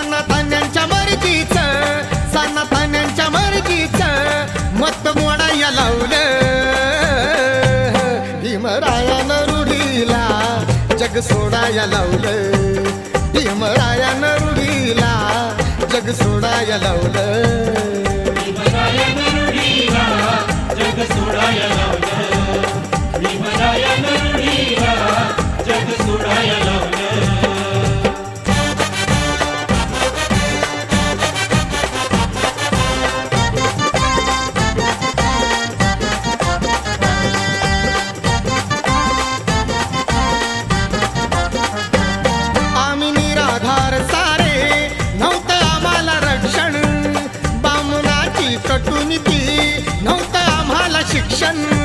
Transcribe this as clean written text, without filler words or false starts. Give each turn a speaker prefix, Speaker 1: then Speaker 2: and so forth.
Speaker 1: सनातन्यांच्या मर्जीचं, सनातन्यांच्या मर्जीचं मत मोडाया लावलं. भीमरायानं रूढीला जग सोडाया लावलं. भीमरायानं रूढीला जग सोडाया लावलं.
Speaker 2: भीमरायानं रूढीला जग सोडाया लावलं. भीमरायानं रूढीला जग सोडाया लावलं.
Speaker 1: आम्ही निराधार सारे नव्हतं आम्हाला रक्षण. बामणाची कटुनीती नव्हतं आम्हाला शिक्षण.